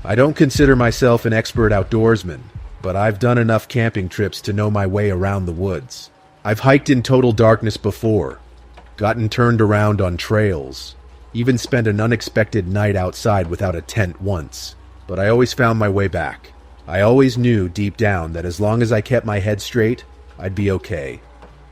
I don't consider myself an expert outdoorsman, but I've done enough camping trips to know my way around the woods. I've hiked in total darkness before, gotten turned around on trails, even spent an unexpected night outside without a tent once, but I always found my way back. I always knew deep down that as long as I kept my head straight, I'd be okay.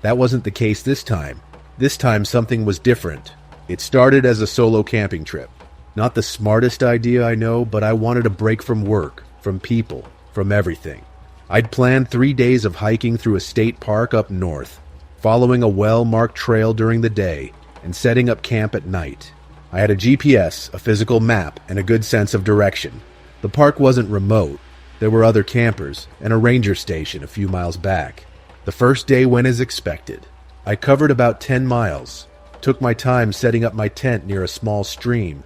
That wasn't the case this time. This time something was different. It started as a solo camping trip. Not the smartest idea, I know, but I wanted a break from work, from people, from everything. I'd planned 3 days of hiking through a state park up north, following a well-marked trail during the day, and setting up camp at night. I had a GPS, a physical map, and a good sense of direction. The park wasn't remote. There were other campers, and a ranger station a few miles back. The first day went as expected. I covered about 10 miles, took my time setting up my tent near a small stream,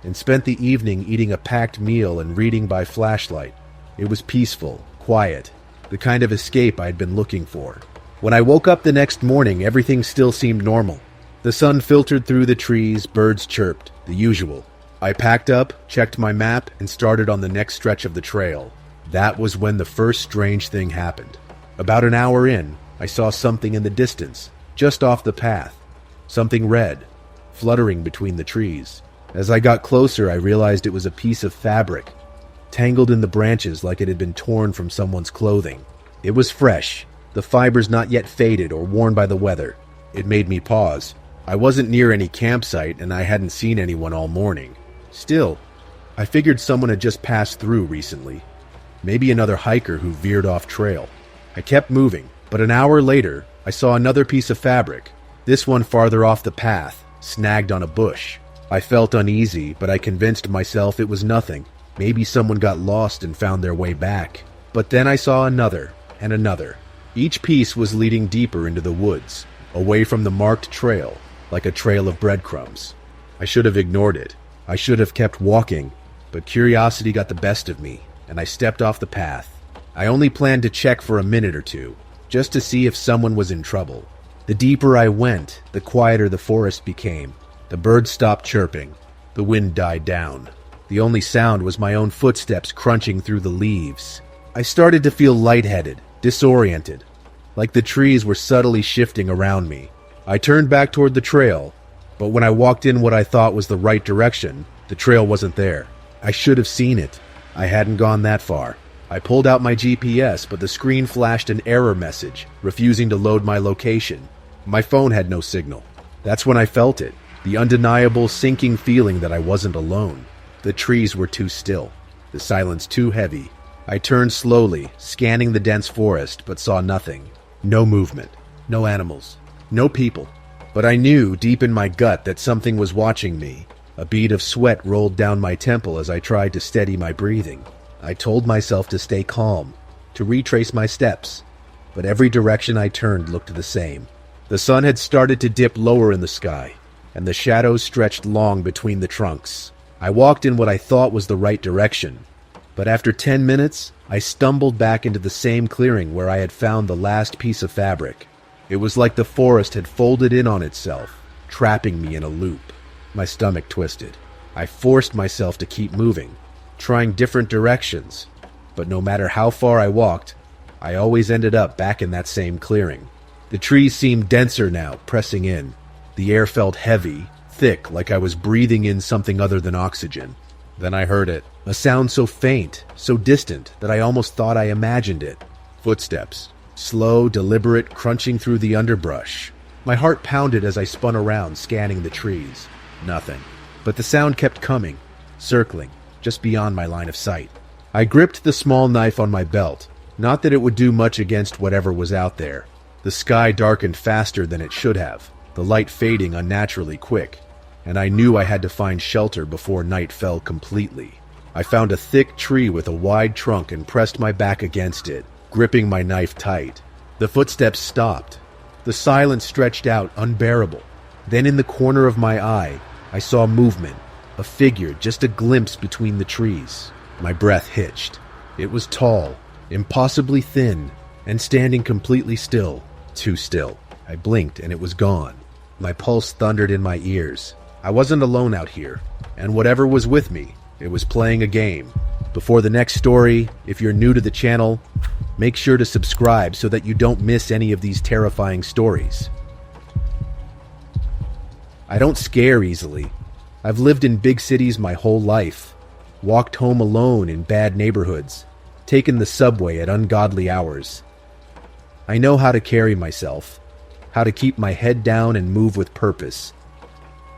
and spent the evening eating a packed meal and reading by flashlight. It was peaceful, quiet, the kind of escape I'd been looking for. When I woke up the next morning, everything still seemed normal. The sun filtered through the trees, birds chirped, the usual. I packed up, checked my map, and started on the next stretch of the trail. That was when the first strange thing happened. About an hour in, I saw something in the distance, just off the path. Something red, fluttering between the trees. As I got closer, I realized it was a piece of fabric, tangled in the branches like it had been torn from someone's clothing. It was fresh, the fibers not yet faded or worn by the weather. It made me pause. I wasn't near any campsite, and I hadn't seen anyone all morning. Still, I figured someone had just passed through recently. Maybe another hiker who veered off trail. I kept moving, but an hour later, I saw another piece of fabric, this one farther off the path, snagged on a bush. I felt uneasy, but I convinced myself it was nothing. Maybe someone got lost and found their way back. But then I saw another, and another. Each piece was leading deeper into the woods, away from the marked trail, like a trail of breadcrumbs. I should have ignored it. I should have kept walking, but curiosity got the best of me, and I stepped off the path. I only planned to check for a minute or two, just to see if someone was in trouble. The deeper I went, the quieter the forest became. The birds stopped chirping. The wind died down. The only sound was my own footsteps crunching through the leaves. I started to feel lightheaded, disoriented, like the trees were subtly shifting around me. I turned back toward the trail, but when I walked in what I thought was the right direction, the trail wasn't there. I should have seen it. I hadn't gone that far. I pulled out my GPS, but the screen flashed an error message, refusing to load my location. My phone had no signal. That's when I felt it. The undeniable sinking feeling that I wasn't alone. The trees were too still, the silence too heavy. I turned slowly, scanning the dense forest, but saw nothing. No movement, no animals, no people. But I knew deep in my gut that something was watching me. A bead of sweat rolled down my temple as I tried to steady my breathing. I told myself to stay calm, to retrace my steps, but every direction I turned looked the same. The sun had started to dip lower in the sky, and the shadows stretched long between the trunks. I walked in what I thought was the right direction, but after 10 minutes, I stumbled back into the same clearing where I had found the last piece of fabric. It was like the forest had folded in on itself, trapping me in a loop. My stomach twisted. I forced myself to keep moving, trying different directions, but no matter how far I walked, I always ended up back in that same clearing. The trees seemed denser now, pressing in. The air felt heavy, thick, like I was breathing in something other than oxygen. Then I heard it, a sound so faint, so distant, that I almost thought I imagined it. Footsteps, slow, deliberate, crunching through the underbrush. My heart pounded as I spun around, scanning the trees. Nothing. But the sound kept coming, circling, just beyond my line of sight. I gripped the small knife on my belt, not that it would do much against whatever was out there. The sky darkened faster than it should have, the light fading unnaturally quick, and I knew I had to find shelter before night fell completely. I found a thick tree with a wide trunk and pressed my back against it, gripping my knife tight. The footsteps stopped. The silence stretched out, unbearable. Then in the corner of my eye, I saw movement, a figure, just a glimpse between the trees. My breath hitched. It was tall, impossibly thin, and standing completely still. Too still. I blinked and it was gone. My pulse thundered in my ears. I wasn't alone out here, and whatever was with me, it was playing a game. Before the next story, if you're new to the channel, make sure to subscribe so that you don't miss any of these terrifying stories. I don't scare easily. I've lived in big cities my whole life, walked home alone in bad neighborhoods, taken the subway at ungodly hours. I know how to carry myself, how to keep my head down and move with purpose.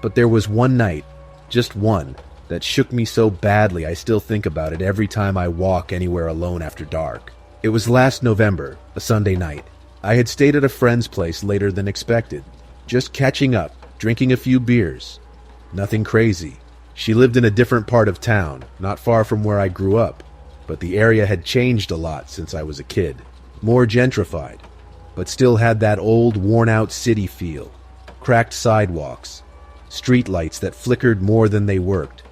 But there was one night, just one, that shook me so badly I still think about it every time I walk anywhere alone after dark. It was last November, a Sunday night. I had stayed at a friend's place later than expected, just catching up, drinking a few beers. Nothing crazy. She lived in a different part of town, not far from where I grew up, but the area had changed a lot since I was a kid. More gentrified, but still had that old, worn-out city feel. Cracked sidewalks, streetlights that flickered more than they worked,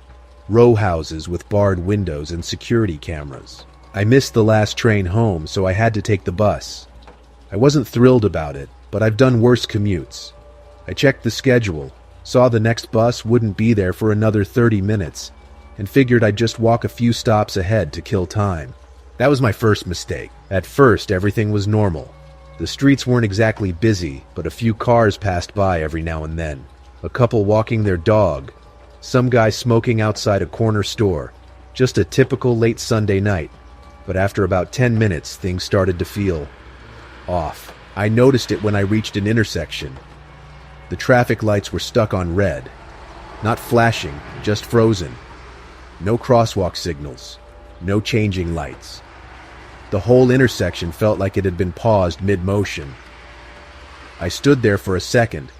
row houses with barred windows and security cameras. I missed the last train home, so I had to take the bus. I wasn't thrilled about it, but I've done worse commutes. I checked the schedule, saw the next bus wouldn't be there for another 30 minutes, and figured I'd just walk a few stops ahead to kill time. That was my first mistake. At first, everything was normal. The streets weren't exactly busy, but a few cars passed by every now and then. A couple walking their dog, some guy smoking outside a corner store. Just a typical late Sunday night. But after about 10 minutes, things started to feel off. I noticed it when I reached an intersection. The traffic lights were stuck on red. Not flashing, just frozen. No crosswalk signals. No changing lights. The whole intersection felt like it had been paused mid-motion. I stood there for a second,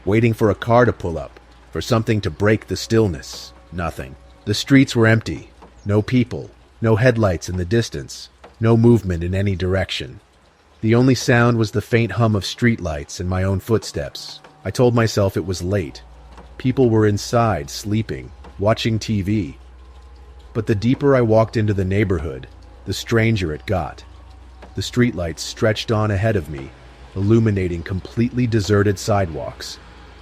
waiting for a car to pull up, for something to break the stillness. Nothing. The streets were empty. No people. No headlights in the distance. No movement in any direction. The only sound was the faint hum of streetlights and my own footsteps. I told myself it was late. People were inside, sleeping, watching TV. But the deeper I walked into the neighborhood, the stranger it got. The streetlights stretched on ahead of me, illuminating completely deserted sidewalks.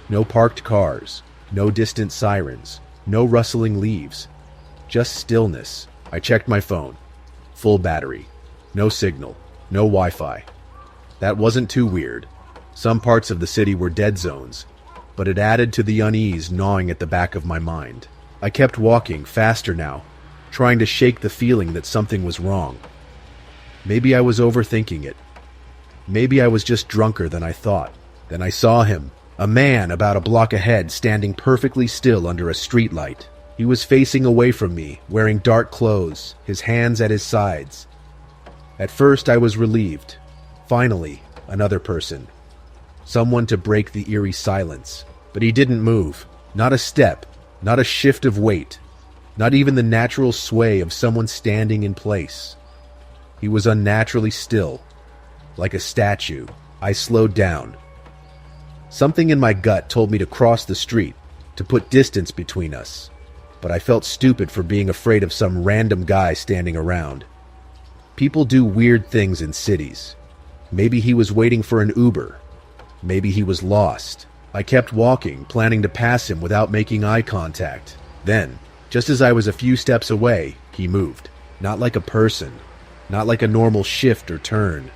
No parked cars, no distant sirens, no rustling leaves. Just stillness. I checked my phone. Full battery. No signal. No Wi-Fi. That wasn't too weird. Some parts of the city were dead zones, but it added to the unease gnawing at the back of my mind. I kept walking, faster now, trying to shake the feeling that something was wrong. Maybe I was overthinking it. Maybe I was just drunker than I thought. Then I saw him, a man about a block ahead, standing perfectly still under a streetlight. He was facing away from me, wearing dark clothes, his hands at his sides. At first I was relieved. Finally, another person. Someone to break the eerie silence. But he didn't move. Not a step. Not a shift of weight. Not even the natural sway of someone standing in place. He was unnaturally still. Like a statue. I slowed down. Something in my gut told me to cross the street, to put distance between us. But I felt stupid for being afraid of some random guy standing around. People do weird things in cities. Maybe he was waiting for an Uber. Maybe he was lost. I kept walking, planning to pass him without making eye contact. Then, just as I was a few steps away, he moved. Not like a person. Not like a normal shift or turn.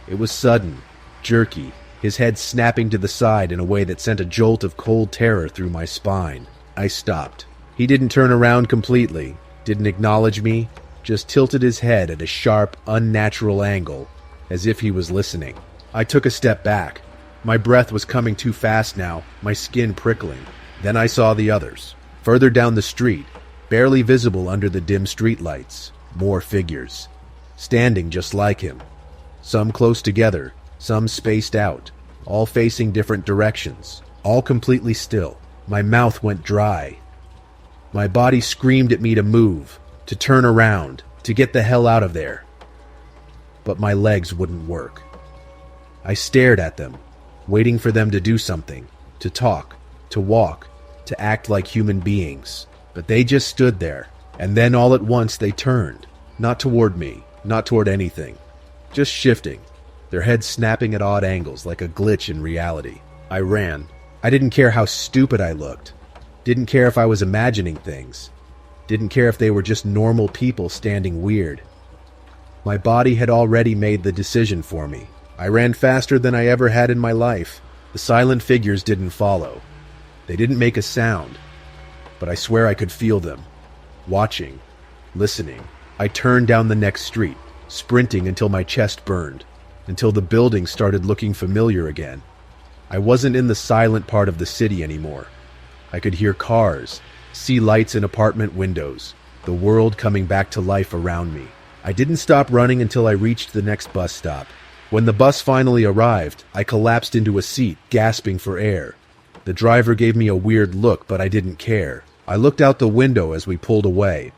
It was sudden, jerky, his head snapping to the side in a way that sent a jolt of cold terror through my spine. I stopped. He didn't turn around completely, didn't acknowledge me, just tilted his head at a sharp, unnatural angle, as if he was listening. I took a step back. My breath was coming too fast now, my skin prickling. Then I saw the others. Further down the street, barely visible under the dim streetlights, more figures. Standing just like him. Some close together, some spaced out, all facing different directions, all completely still. My mouth went dry. My body screamed at me to move, to turn around, to get the hell out of there. But my legs wouldn't work. I stared at them, waiting for them to do something, to talk, to walk, to act like human beings. But they just stood there, and then all at once they turned, not toward me, not toward anything, just shifting, their heads snapping at odd angles like a glitch in reality. I ran. I didn't care how stupid I looked. Didn't care if I was imagining things. Didn't care if they were just normal people standing weird. My body had already made the decision for me. I ran faster than I ever had in my life. The silent figures didn't follow. They didn't make a sound, but I swear I could feel them. Watching, listening. I turned down the next street, sprinting until my chest burned, until the building started looking familiar again. I wasn't in the silent part of the city anymore. I could hear cars, see lights in apartment windows, the world coming back to life around me. I didn't stop running until I reached the next bus stop. When the bus finally arrived, I collapsed into a seat, gasping for air. The driver gave me a weird look, but I didn't care. I looked out the window as we pulled away,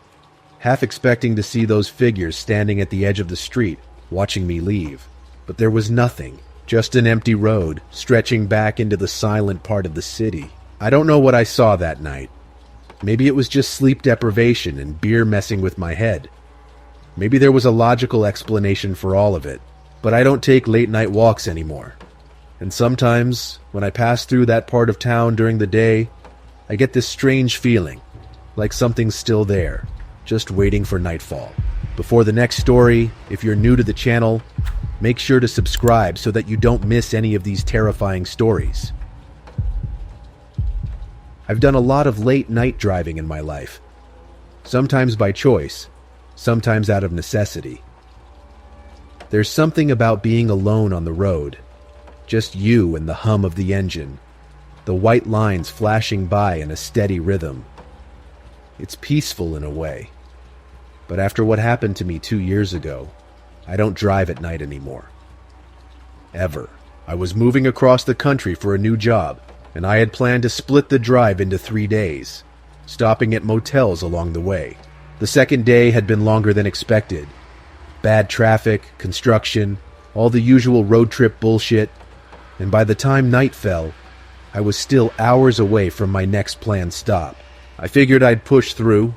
half expecting to see those figures standing at the edge of the street, watching me leave. But there was nothing, just an empty road, stretching back into the silent part of the city. I don't know what I saw that night. Maybe it was just sleep deprivation and beer messing with my head. Maybe there was a logical explanation for all of it, but I don't take late-night walks anymore. And sometimes, when I pass through that part of town during the day, I get this strange feeling, like something's still there, just waiting for nightfall. Before the next story, if you're new to the channel, make sure to subscribe so that you don't miss any of these terrifying stories. I've done a lot of late-night driving in my life, sometimes by choice, sometimes out of necessity. There's something about being alone on the road, just you and the hum of the engine, the white lines flashing by in a steady rhythm. It's peaceful in a way. But after what happened to me 2 years ago, I don't drive at night anymore. Ever. I was moving across the country for a new job, and I had planned to split the drive into 3 days, stopping at motels along the way. The second day had been longer than expected. Bad traffic, construction, all the usual road trip bullshit, and by the time night fell, I was still hours away from my next planned stop. I figured I'd push through,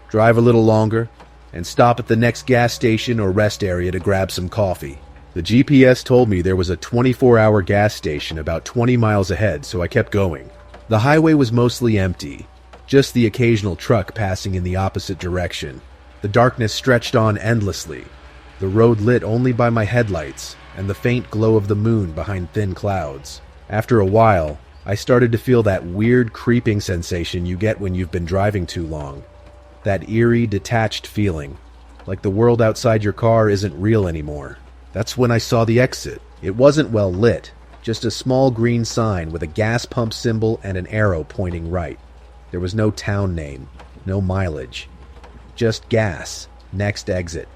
drive a little longer, and stop at the next gas station or rest area to grab some coffee. The GPS told me there was a 24-hour gas station about 20 miles ahead, so I kept going. The highway was mostly empty, just the occasional truck passing in the opposite direction. The darkness stretched on endlessly, the road lit only by my headlights and the faint glow of the moon behind thin clouds. After a while, I started to feel that weird creeping sensation you get when you've been driving too long. That eerie, detached feeling, like the world outside your car isn't real anymore. That's when I saw the exit. It wasn't well lit, just a small green sign with a gas pump symbol and an arrow pointing right. There was no town name, no mileage. Just gas, next exit.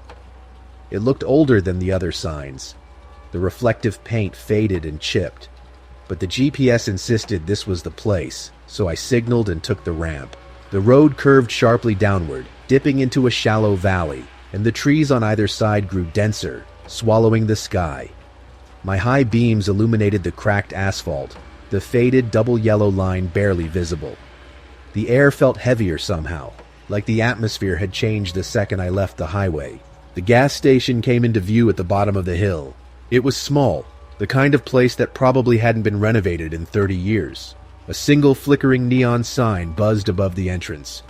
It looked older than the other signs. The reflective paint faded and chipped, but the GPS insisted this was the place, so I signaled and took the ramp. The road curved sharply downward, dipping into a shallow valley, and the trees on either side grew denser, swallowing the sky. My high beams illuminated the cracked asphalt, the faded double yellow line barely visible. The air felt heavier somehow, like the atmosphere had changed the second I left the highway. The gas station came into view at the bottom of the hill. It was small, the kind of place that probably hadn't been renovated in 30 years. A single flickering neon sign buzzed above the entrance.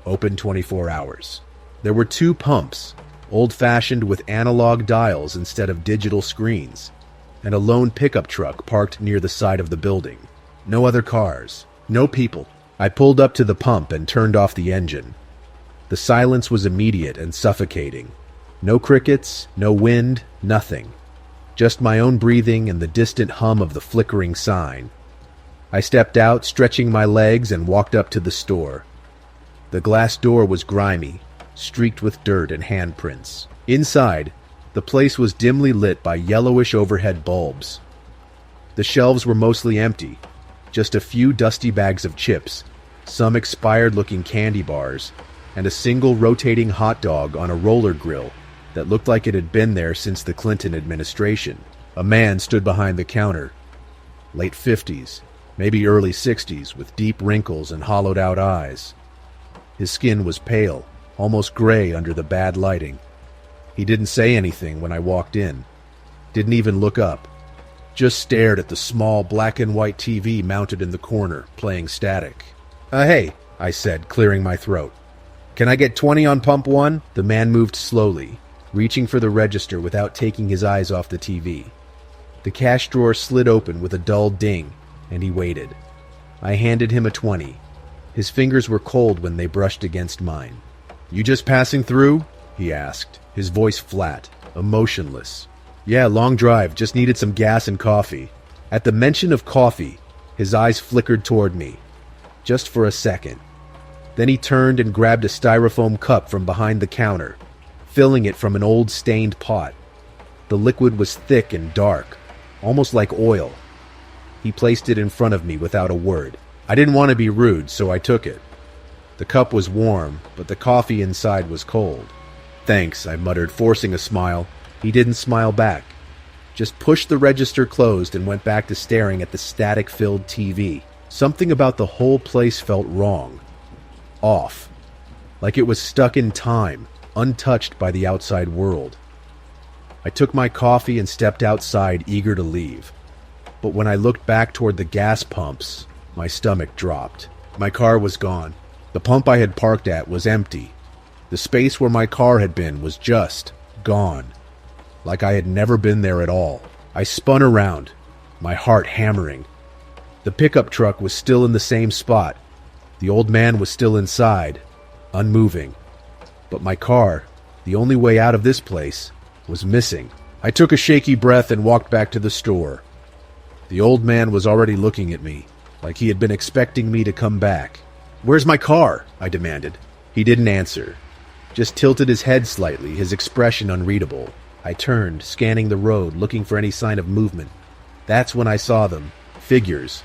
Open 24 hours. There were 2 pumps, old-fashioned with analog dials instead of digital screens, and a lone pickup truck parked near the side of the building. No other cars, no people. I pulled up to the pump and turned off the engine. The silence was immediate and suffocating. No crickets, no wind, nothing. Just my own breathing and the distant hum of the flickering sign. I stepped out, stretching my legs, and walked up to the store. The glass door was grimy, streaked with dirt and handprints. Inside, the place was dimly lit by yellowish overhead bulbs. The shelves were mostly empty, just a few dusty bags of chips, some expired-looking candy bars, and a single rotating hot dog on a roller grill that looked like it had been there since the Clinton administration. A man stood behind the counter, late 50s, maybe early 60s, with deep wrinkles and hollowed-out eyes. His skin was pale, almost gray under the bad lighting. He didn't say anything when I walked in, didn't even look up, just stared at the small black-and-white TV mounted in the corner, playing static. Hey," I said, clearing my throat. "Can I get 20 on pump 1? The man moved slowly, reaching for the register without taking his eyes off the TV. The cash drawer slid open with a dull ding, and he waited. I handed him a 20. His fingers were cold when they brushed against mine. "You just passing through?" he asked, his voice flat, emotionless. "Yeah, long drive, just needed some gas and coffee." At the mention of coffee, his eyes flickered toward me, just for a second. Then he turned and grabbed a styrofoam cup from behind the counter, filling it from an old stained pot. The liquid was thick and dark, almost like oil. He placed it in front of me without a word. I didn't want to be rude, so I took it. The cup was warm, but the coffee inside was cold. "Thanks," I muttered, forcing a smile. He didn't smile back, just pushed the register closed and went back to staring at the static-filled TV. Something about the whole place felt wrong. Off. Like it was stuck in time, untouched by the outside world. I took my coffee and stepped outside, eager to leave. But when I looked back toward the gas pumps, my stomach dropped. My car was gone. The pump I had parked at was empty. The space where my car had been was just gone. Like I had never been there at all. I spun around, my heart hammering. The pickup truck was still in the same spot. The old man was still inside, unmoving. But my car, the only way out of this place, was missing. I took a shaky breath and walked back to the store. The old man was already looking at me, like he had been expecting me to come back. "Where's my car?" I demanded. He didn't answer, just tilted his head slightly, his expression unreadable. I turned, scanning the road, looking for any sign of movement. That's when I saw them, figures,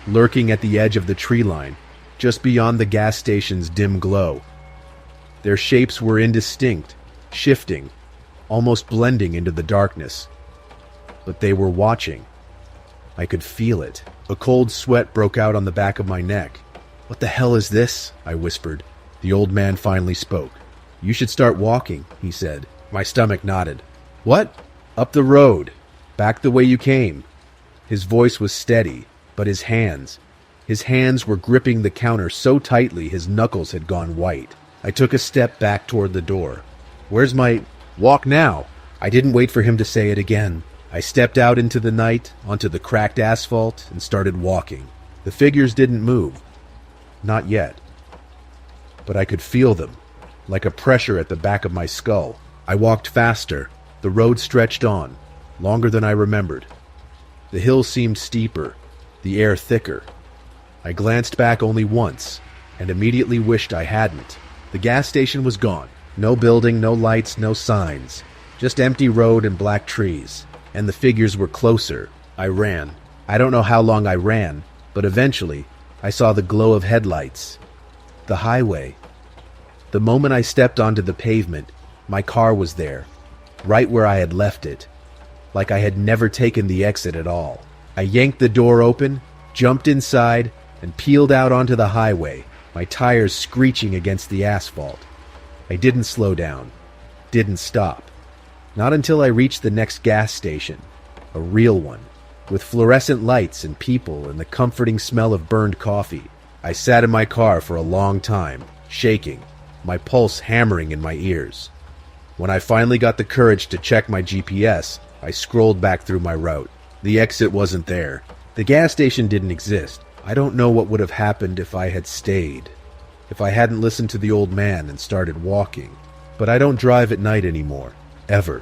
lurking at the edge of the tree line, just beyond the gas station's dim glow. Their shapes were indistinct, shifting, almost blending into the darkness. But they were watching. I could feel it. A cold sweat broke out on the back of my neck. "What the hell is this?" I whispered. The old man finally spoke. "You should start walking," he said. My stomach nodded. "What?" "Up the road. Back the way you came." His voice was steady, but his hands were gripping the counter so tightly his knuckles had gone white. I took a step back toward the door. "Where's my—" "Walk now." I didn't wait for him to say it again. I stepped out into the night, onto the cracked asphalt, and started walking. The figures didn't move. Not yet. But I could feel them, like a pressure at the back of my skull. I walked faster. The road stretched on, longer than I remembered. The hill seemed steeper, the air thicker. I glanced back only once, and immediately wished I hadn't. The gas station was gone. No building, no lights, no signs. Just empty road and black trees. And the figures were closer. I ran. I don't know how long I ran, but eventually I saw the glow of headlights. The highway. The moment I stepped onto the pavement, my car was there, right where I had left it, like I had never taken the exit at all. I yanked the door open, jumped inside, and peeled out onto the highway, my tires screeching against the asphalt. I didn't slow down, didn't stop. Not until I reached the next gas station, a real one, with fluorescent lights and people and the comforting smell of burned coffee. I sat in my car for a long time, shaking, my pulse hammering in my ears. When I finally got the courage to check my GPS, I scrolled back through my route. The exit wasn't there. The gas station didn't exist. I don't know what would have happened if I had stayed, if I hadn't listened to the old man and started walking. But I don't drive at night anymore, ever.